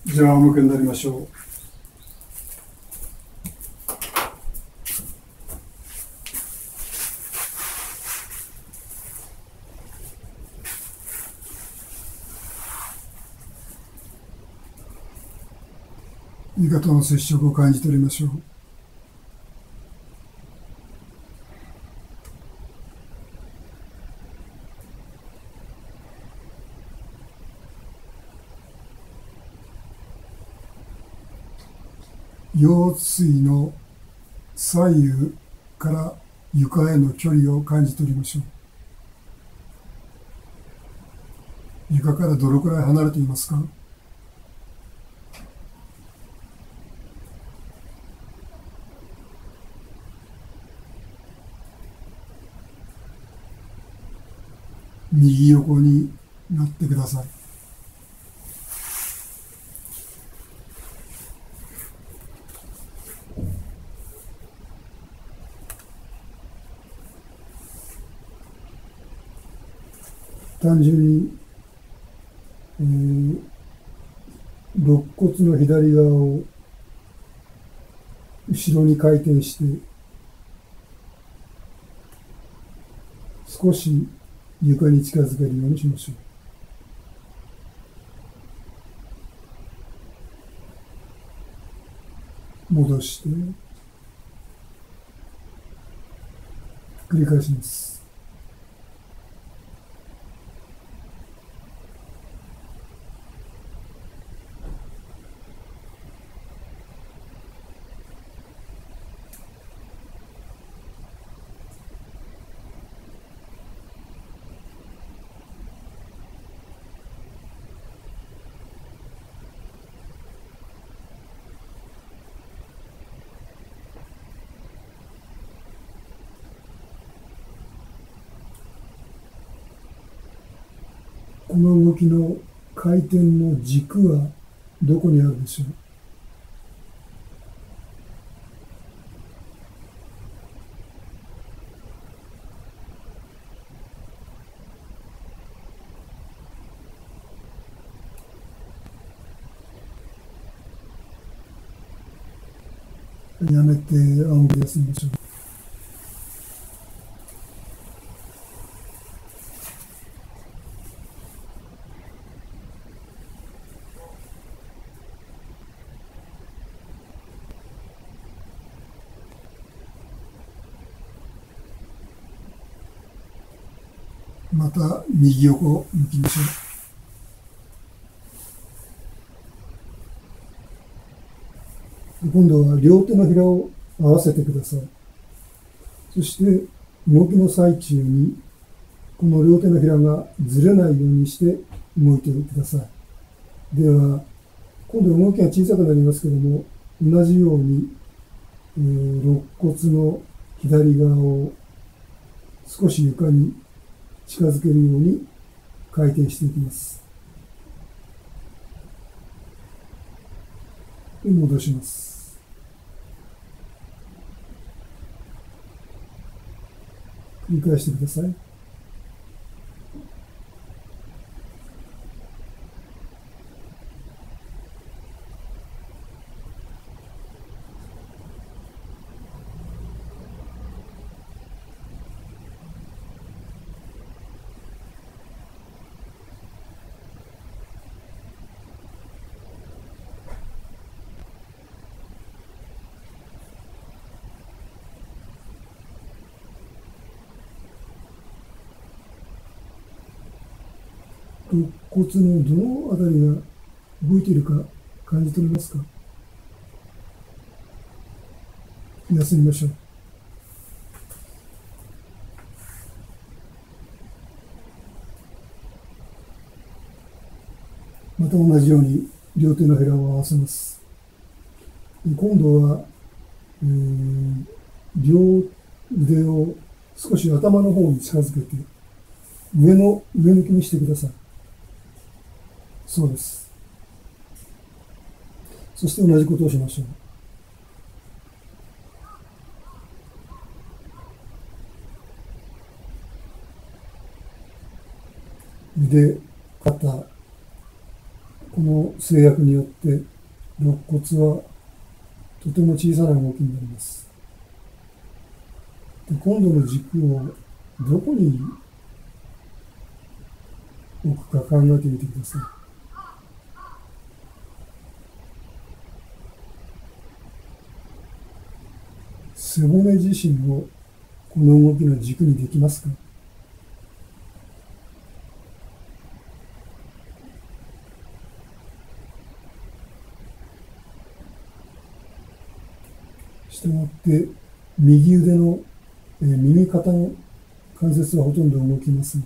じゃあ、仰向けになりましょう。胃との接触を感じ取りましょう。腰椎の左右から床への距離を感じ取りましょう。床からどのくらい離れていますか？右横になってください。単純に、肋骨の左側を後ろに回転して少し床に近づけるようにしましょう。戻して繰り返します。この動きの回転の軸はどこにあるでしょう？やめて仰向け休みましょう。また右横を向きましょう。今度は両手のひらを合わせてください。そして動きの最中にこの両手のひらがずれないようにして動いてください。では今度動きが小さくなりますけども、同じように、肋骨の左側を少し床に近づけるように回転していきます。で、戻します。繰り返してください。肋骨のどのあたりが動いているか感じ取れますか？休みましょう。また同じように両手のひらを合わせます。今度は、両腕を少し頭の方に近づけて上向きにしてください。そうです。そして同じことをしましょう。腕、肩、この制約によって肋骨はとても小さな動きになります。で、今度の軸をどこに置くか考えてみてください。背骨自身をこの動きの軸にできますか？したがって右腕の、右肩の関節はほとんど動きません。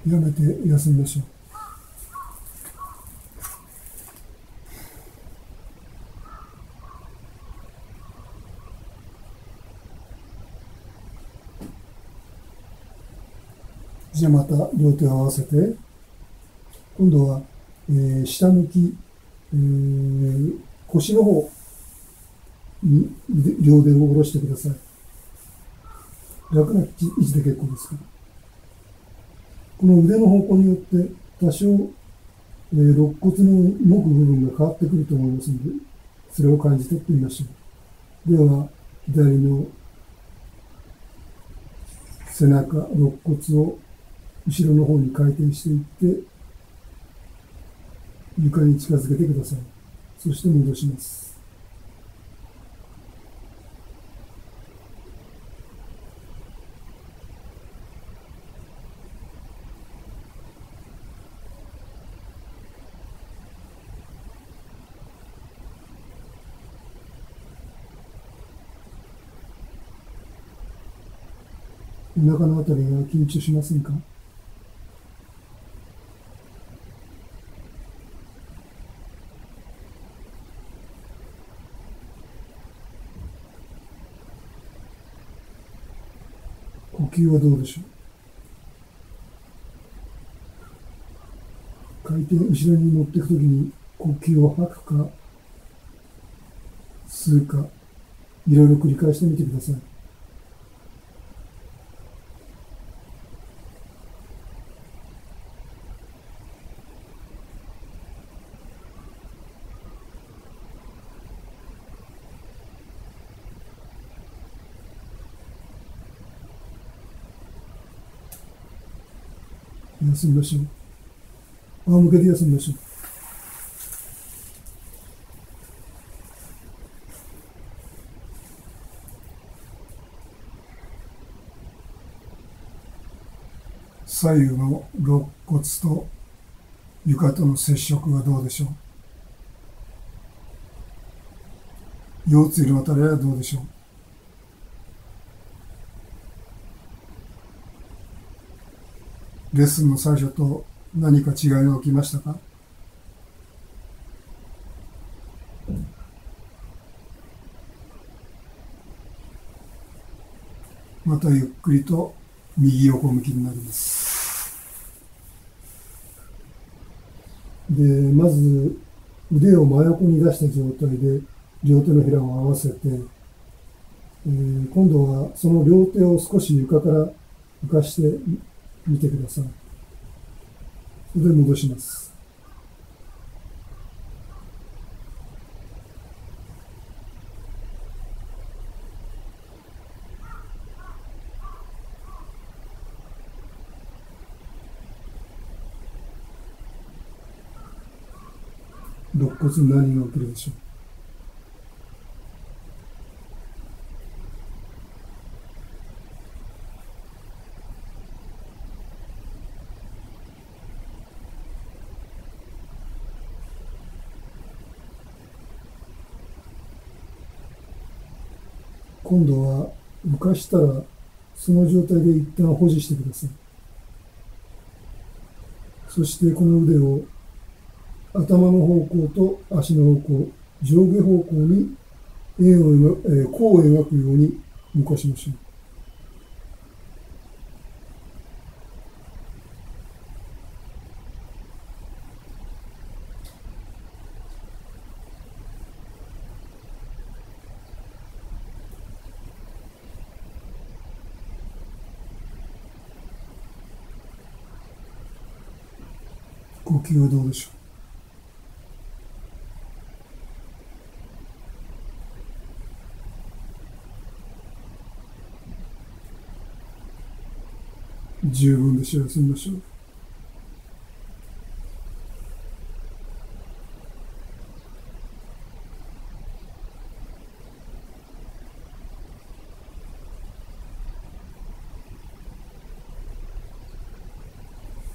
やめて休みましょう。じゃあまた両手を合わせて、今度は、下向き、腰の方に両腕を下ろしてください。楽な位置で結構ですから。この腕の方向によって多少、肋骨の動く部分が変わってくると思いますので、それを感じ取ってみましょう。では、左の背中、肋骨を後ろの方に回転していって、床に近づけてください。そして戻します。お腹のあたりが緊張しませんか？呼吸はどうでしょう？回転、後ろに持っていくときに呼吸を吐くか吸うか、いろいろ繰り返してみてください。休みましょう。仰向けで休みましょう。左右の肋骨と床との接触はどうでしょう？腰椎のあたりはどうでしょう？レッスンの最初と何か違いが起きましたか？またゆっくりと右横向きになります。で、まず腕を真横に出した状態で両手のひらを合わせて、今度はその両手を少し床から浮かしてみてください。それで戻します。肋骨に何が起きるでしょう？今度は浮かしたらその状態で一旦保持してください。そしてこの腕を頭の方向と足の方向、上下方向に円を弧を描くように動かしましょう。呼吸はどうでしょう。十分でしょう。休みましょう。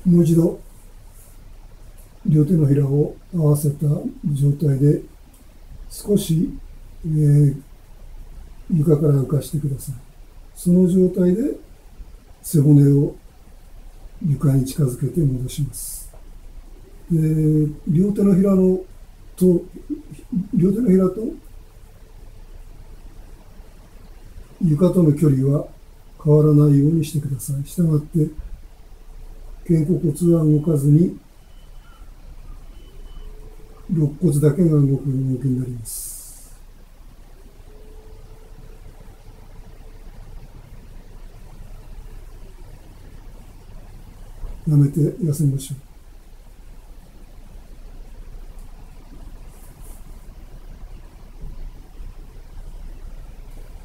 もう一度両手のひらを合わせた状態で少し、床から浮かしてください。その状態で背骨を床に近づけて戻します。で、両手のひらと床との距離は変わらないようにしてください。したがって肩甲骨は動かずに肋骨だけが動く動きになります。やめて休みましょ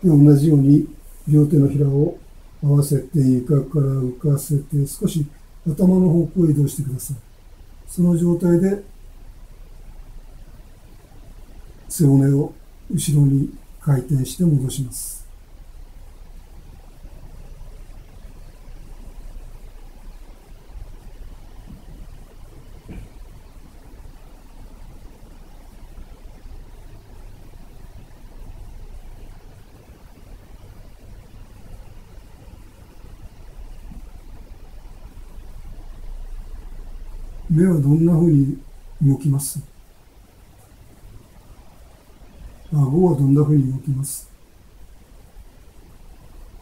う。で、同じように両手のひらを合わせて床から浮かせて少し頭の方向へ移動してください。その状態で背骨を後ろに回転して戻します。目はどんなふうに動きます？顎はどんなふうに動きます？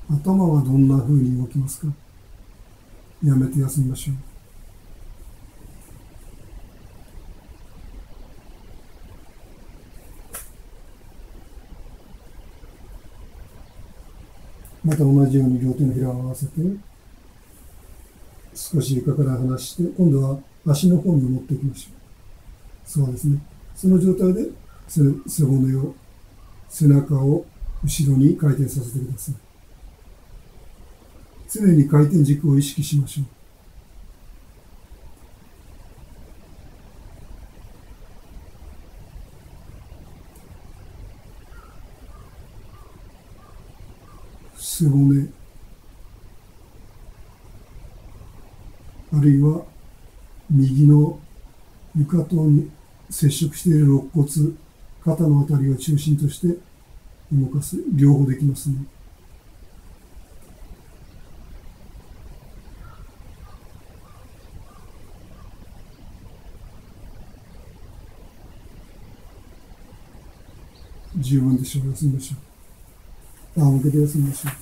頭はどんなふうに動きますか？やめて休みましょう。また同じように両手のひらを合わせて少し床から離して、今度は足の方に持っていきましょう。そうですね。その状態で背骨を、背中を後ろに回転させてください。常に回転軸を意識しましょう。背骨、あるいは右の床と接触している肋骨、肩のあたりを中心として動かす。両方できますね。十分でしょう。休みましょう。仰向けで休みましょう。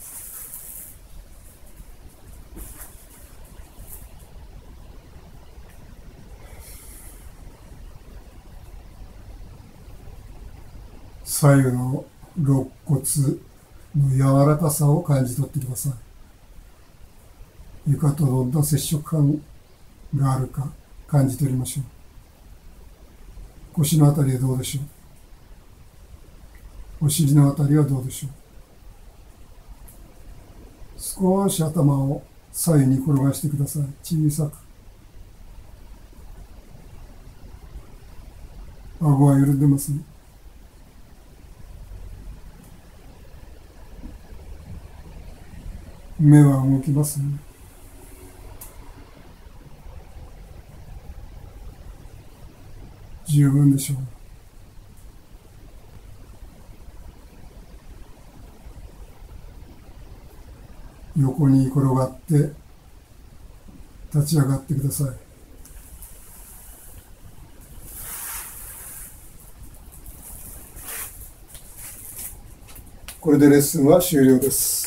左右の肋骨の柔らかさを感じ取ってください。床とどんな接触感があるか感じ取りましょう。腰のあたりはどうでしょう。お尻のあたりはどうでしょう。少し頭を左右に転がしてください。小さく。顎は緩んでますね。目は動きますね。十分でしょう。横に転がって立ち上がってください。これでレッスンは終了です。